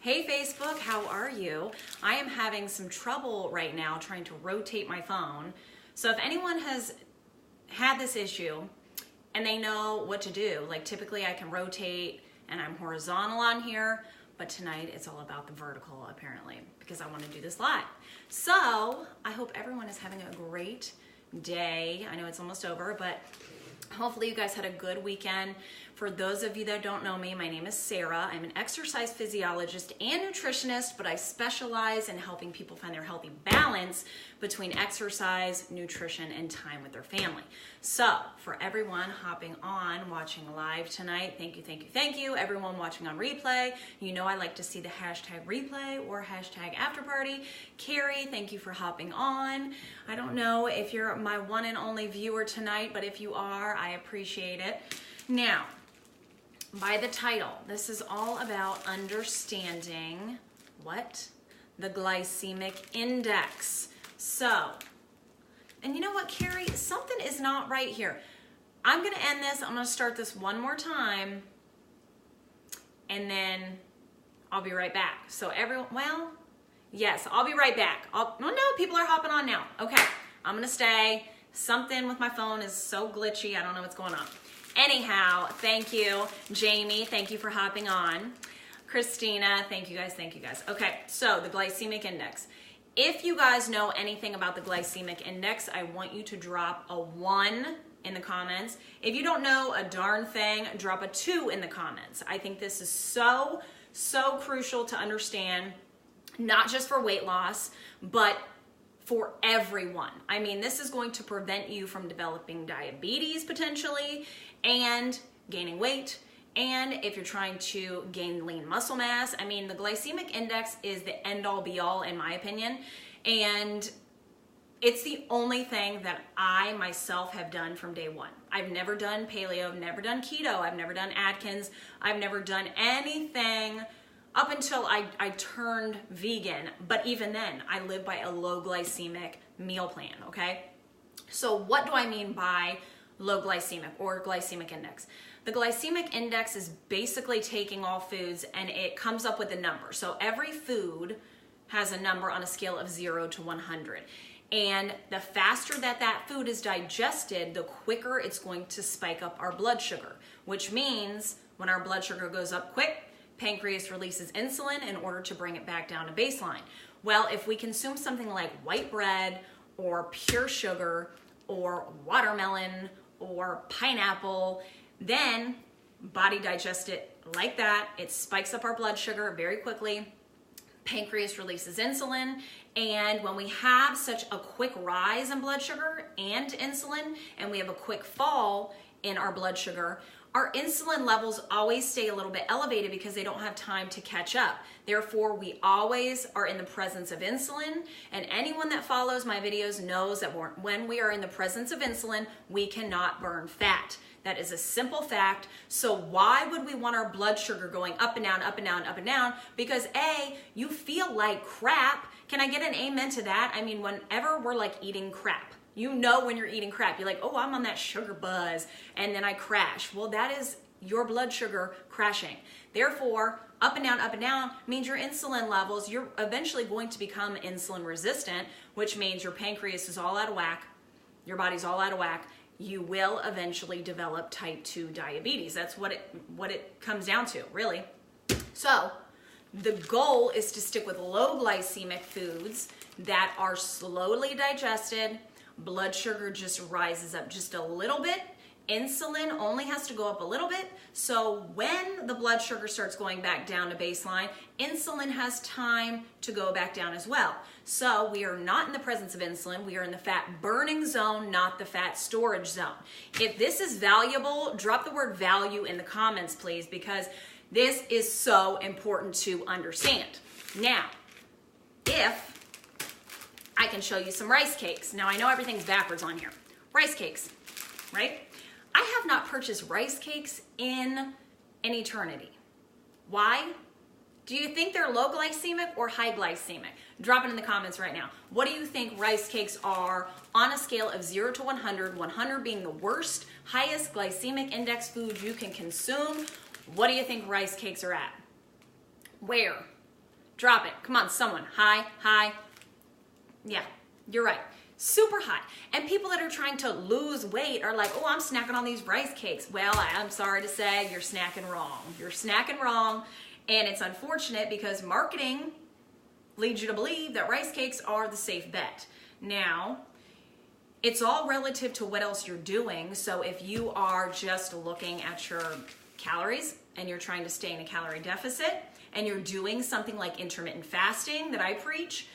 Hey Facebook, how are you? I am having some trouble right now trying to rotate my phone. So if anyone has had this issue and they know what to do, like typically I can rotate and I'm horizontal on here, but tonight it's all about the vertical apparently because I want to do this live. So I hope everyone is having a great day. I know it's almost over, but hopefully you guys had a good weekend. For those of you that don't know me, my name is Sarah. I'm an exercise physiologist and nutritionist, but I specialize in helping people find their healthy balance between exercise, nutrition, and time with their family. So for everyone hopping on, watching live tonight, thank you, thank you, thank you. Everyone watching on replay, you know I like to see the hashtag replay or hashtag afterparty. Carrie, thank you for hopping on. I don't know if you're my one and only viewer tonight, but if you are, I appreciate it. Now, by the title, this is all about understanding what? The glycemic index. So, and you know what, Carrie? Something is not right here. I'm going to end this. I'm going to start this one more time, and then I'll be right back. So everyone, well, yes, I'll be right back. No, people are hopping on now. Okay, I'm going to stay. Something with my phone is so glitchy. I don't know what's going on. Anyhow, thank you. Jamie, thank you for hopping on. Christina, thank you guys, thank you guys. Okay, so the glycemic index. If you guys know anything about the glycemic index, I want you to drop a 1 in the comments. If you don't know a darn thing, drop a 2 in the comments. I think this is so crucial to understand, not just for weight loss, but for everyone. I mean, this is going to prevent you from developing diabetes potentially and gaining weight. And if you're trying to gain lean muscle mass, I mean, the glycemic index is the end all be all in my opinion. And it's the only thing that I myself have done from day one. I've never done paleo, I've never done keto, I've never done Atkins, I've never done anything up until I turned vegan, but even then, I live by a low glycemic meal plan, okay? So what do I mean by low glycemic or glycemic index? The glycemic index is basically taking all foods and it comes up with a number. So every food has a number on a scale of 0 to 100. And the faster that food is digested, the quicker it's going to spike up our blood sugar, which means when our blood sugar goes up quick, pancreas releases insulin in order to bring it back down to baseline. Well, if we consume something like white bread or pure sugar or watermelon or pineapple, then body digests it like that. It spikes up our blood sugar very quickly. Pancreas releases insulin. And when we have such a quick rise in blood sugar and insulin, and we have a quick fall in our blood sugar, our insulin levels always stay a little bit elevated because they don't have time to catch up. Therefore, we always are in the presence of insulin, and anyone that follows my videos knows that when we are in the presence of insulin, we cannot burn fat. That is a simple fact. So why would we want our blood sugar going up and down, up and down, up and down? Because A, you feel like crap. Can I get an amen to that? I mean, whenever we're like eating crap, you know when you're eating crap, you're like, oh, I'm on that sugar buzz, and then I crash. Well, that is your blood sugar crashing. Therefore, up and down means your insulin levels, you're eventually going to become insulin resistant, which means your pancreas is all out of whack, your body's all out of whack. You will eventually develop type 2 diabetes. That's what it comes down to, really. So the goal is to stick with low glycemic foods that are slowly digested. Blood sugar just rises up just a little bit. Insulin only has to go up a little bit. So when the blood sugar starts going back down to baseline, insulin has time to go back down as well. So we are not in the presence of insulin. We are in the fat burning zone, not the fat storage zone. If this is valuable, drop the word value in the comments, please, because this is so important to understand. Now, if I can show you some rice cakes. Now, I know everything's backwards on here. Rice cakes, right? I have not purchased rice cakes in an eternity. Why? Do you think they're low glycemic or high glycemic? Drop it in the comments right now. What do you think rice cakes are on a scale of 0 to 100, 100 being the worst, highest glycemic index food you can consume? What do you think rice cakes are at? Where? Drop it. Come on, someone. High, high. Yeah, you're right. Super high. And people that are trying to lose weight are like, oh, I'm snacking on these rice cakes. Well, I'm sorry to say, you're snacking wrong. You're snacking wrong. And it's unfortunate because marketing leads you to believe that rice cakes are the safe bet. Now, it's all relative to what else you're doing. So if you are just looking at your calories and you're trying to stay in a calorie deficit and you're doing something like intermittent fasting that I preach,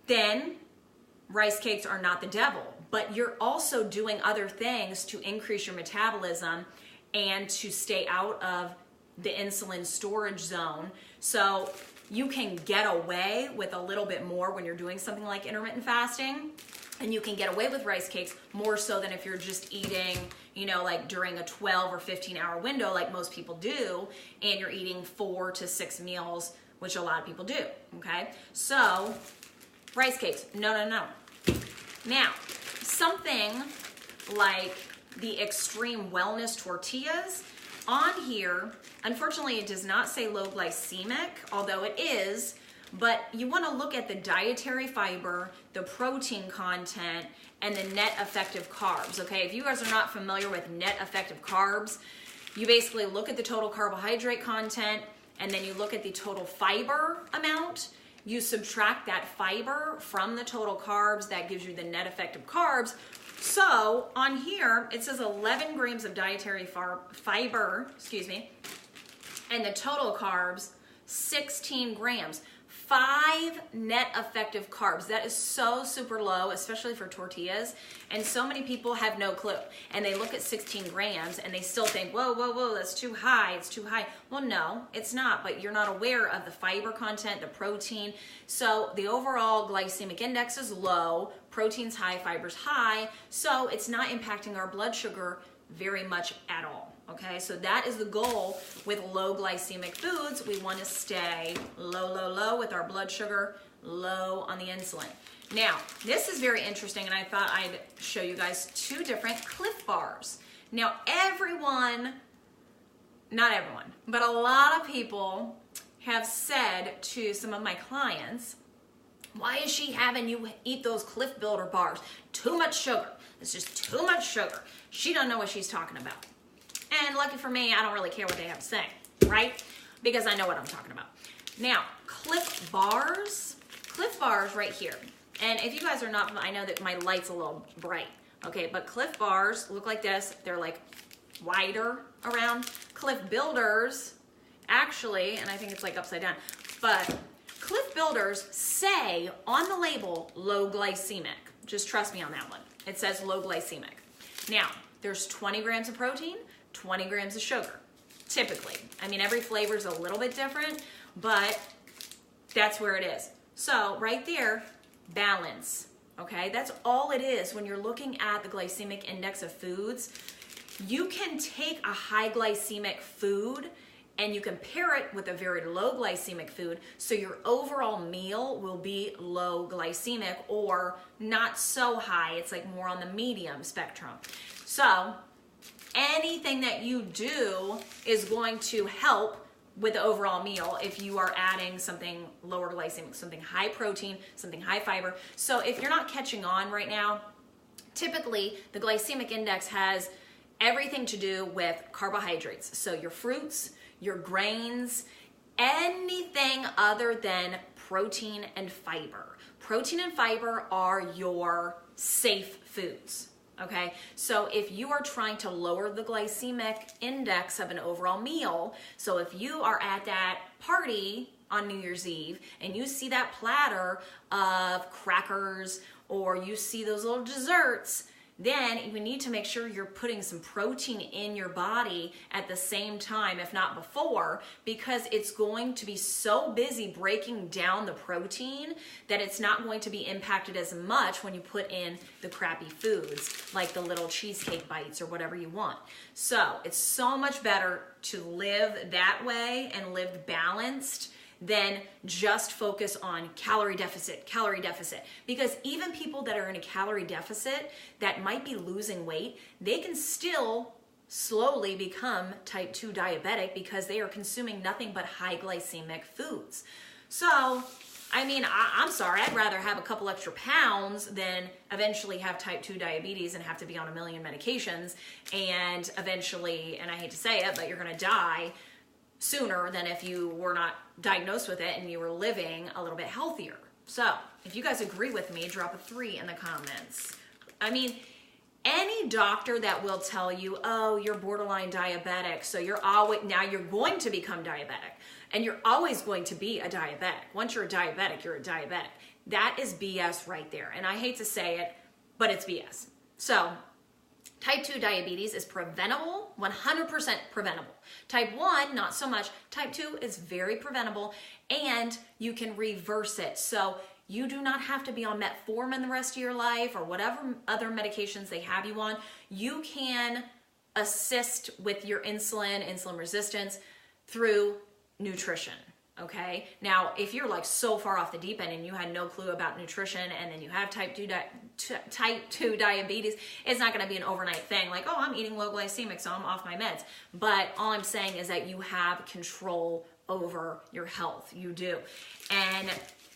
then rice cakes are not the devil. But you're also doing other things to increase your metabolism and to stay out of the insulin storage zone. So you can get away with a little bit more when you're doing something like intermittent fasting. And you can get away with rice cakes more so than if you're just eating, you know, like during a 12 or 15 hour window like most people do, and you're eating 4 to 6 meals, which a lot of people do, okay? So, rice cakes, no, no, no. Now, something like the Extreme Wellness tortillas, on here, unfortunately it does not say low glycemic, although it is, but you want to look at the dietary fiber, the protein content, and the net effective carbs, okay? If you guys are not familiar with net effective carbs, you basically look at the total carbohydrate content, and then you look at the total fiber amount. You subtract that fiber from the total carbs, that gives you the net effective carbs. So on here, it says 11 grams of dietary fiber, and the total carbs, 16 grams. 5 net effective carbs. That is so super low, especially for tortillas. And so many people have no clue. And they look at 16 grams and they still think, whoa, whoa, whoa, that's too high. It's too high. Well, no, it's not. But you're not aware of the fiber content, the protein. So the overall glycemic index is low. Protein's high, fiber's high. So it's not impacting our blood sugar very much at all. Okay, so that is the goal with low glycemic foods. We want to stay low, low, low with our blood sugar, low on the insulin. Now, this is very interesting, and I thought I'd show you guys 2 different Cliff Bars. Now, everyone, not everyone, but a lot of people have said to some of my clients, why is she having you eat those Cliff Builder bars? Too much sugar. It's just too much sugar. She don't know what she's talking about. And lucky for me, I don't really care what they have to say, right? Because I know what I'm talking about. Now, Cliff Bars right here. And if you guys are not, I know that my light's a little bright, okay? But Cliff Bars look like this. They're like wider around. Cliff Builders, actually, and I think it's like upside down, but Cliff Builders say on the label low glycemic. Just trust me on that one. It says low glycemic. Now, there's 20 grams of protein, 20 grams of sugar, typically. I mean, every flavor is a little bit different, but that's where it is. So right there, balance, okay? That's all it is when you're looking at the glycemic index of foods. You can take a high glycemic food and you can pair it with a very low glycemic food, so your overall meal will be low glycemic or not so high. It's like more on the medium spectrum. So anything that you do is going to help with the overall meal if you are adding something lower glycemic, something high protein, something high fiber. So if you're not catching on right now, typically the glycemic index has everything to do with carbohydrates. So your fruits, your grains, anything other than protein and fiber. Protein and fiber are your safe foods. Okay, so if you are trying to lower the glycemic index of an overall meal, so if you are at that party on New Year's Eve and you see that platter of crackers or you see those little desserts, then you need to make sure you're putting some protein in your body at the same time, if not before, because it's going to be so busy breaking down the protein that it's not going to be impacted as much when you put in the crappy foods, like the little cheesecake bites or whatever you want. So it's so much better to live that way and live balanced than just focus on calorie deficit. Because even people that are in a calorie deficit that might be losing weight, they can still slowly become type 2 diabetic because they are consuming nothing but high glycemic foods. So, I mean, I'm sorry, I'd rather have a couple extra pounds than eventually have type 2 diabetes and have to be on a million medications and eventually, and I hate to say it, but you're gonna die sooner than if you were not diagnosed with it and you were living a little bit healthier. So, if you guys agree with me, drop a 3 in the comments. I mean, any doctor that will tell you, oh, you're borderline diabetic, so now you're going to become diabetic, and you're always going to be a diabetic. Once you're a diabetic, you're a diabetic. That is BS right there. And I hate to say it, but it's BS. So, type 2 diabetes is preventable, 100% preventable. Type 1, not so much. Type 2 is very preventable, and you can reverse it. So, you do not have to be on metformin the rest of your life or whatever other medications they have you on. You can assist with your insulin resistance through nutrition, okay? Now, if you're like so far off the deep end and you had no clue about nutrition and then you have type 2 diabetes, it's not gonna be an overnight thing like, oh, I'm eating low glycemic, so I'm off my meds. But all I'm saying is that you have control over your health, you do. And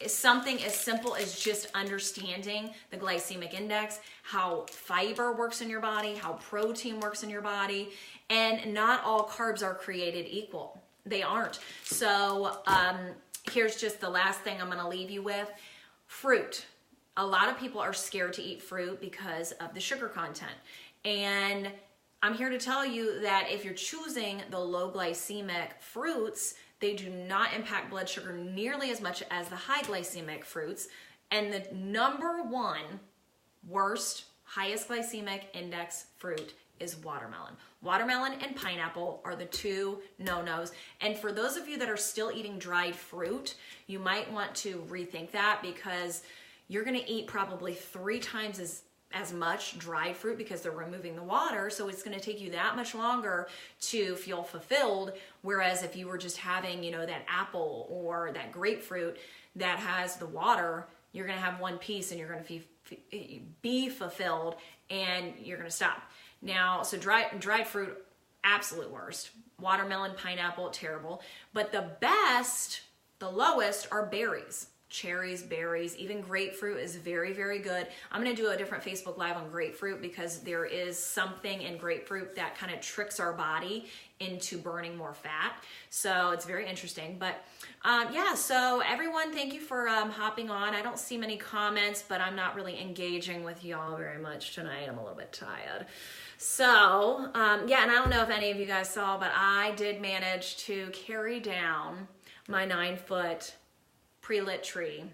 something as simple as just understanding the glycemic index, how fiber works in your body, how protein works in your body, and not all carbs are created equal. They aren't. So here's just the last thing I'm gonna leave you with. Fruit. A lot of people are scared to eat fruit because of the sugar content. And I'm here to tell you that if you're choosing the low glycemic fruits, they do not impact blood sugar nearly as much as the high glycemic fruits. And the number one worst, highest glycemic index fruit is watermelon. Watermelon and pineapple are the 2 no-nos. And for those of you that are still eating dried fruit, you might want to rethink that because you're gonna eat probably 3 times as much dried fruit because they're removing the water, so it's going to take you that much longer to feel fulfilled, whereas if you were just having, you know, that apple or that grapefruit that has the water, you're going to have 1 piece and you're going to be fulfilled and you're going to stop. Now, so dried fruit, absolute worst. Watermelon, pineapple, terrible. But the best, the lowest are berries. Cherries, berries, even grapefruit is very, very good. I'm gonna do a different Facebook Live on grapefruit because there is something in grapefruit that kind of tricks our body into burning more fat. So it's very interesting. But yeah, so everyone, thank you for hopping on. I don't see many comments, but I'm not really engaging with y'all very much tonight. I'm a little bit tired. So yeah, and I don't know if any of you guys saw, but I did manage to carry down my 9-foot pre-lit tree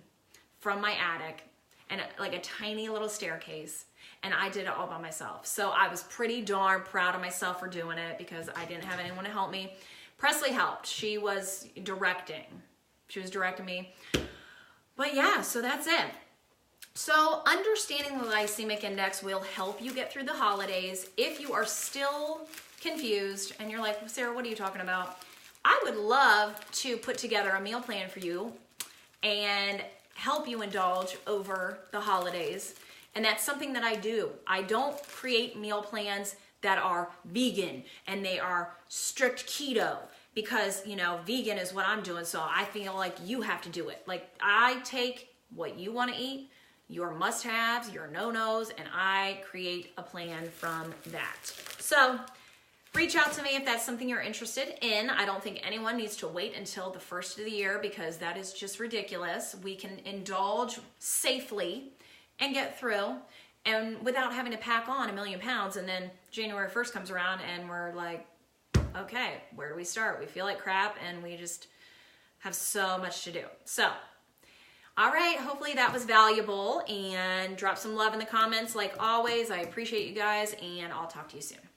from my attic and like a tiny little staircase, and I did it all by myself. So I was pretty darn proud of myself for doing it because I didn't have anyone to help me. Presley helped. She was directing me. But yeah, so that's it. So understanding the glycemic index will help you get through the holidays. If you are still confused and you're like, Sarah, what are you talking about? I would love to put together a meal plan for you and help you indulge over the holidays. And that's something that I do. I don't create meal plans that are vegan and they are strict keto because, you know, vegan is what I'm doing. So I feel like you have to do it. Like I take what you want to eat, your must-haves, your no-nos, and I create a plan from that. So reach out to me if that's something you're interested in. I don't think anyone needs to wait until the first of the year because that is just ridiculous. We can indulge safely and get through and without having to pack on 1,000,000 pounds, and then January 1st comes around and we're like, okay, where do we start? We feel like crap and we just have so much to do. So, all right, hopefully that was valuable, and drop some love in the comments like always. I appreciate you guys, and I'll talk to you soon.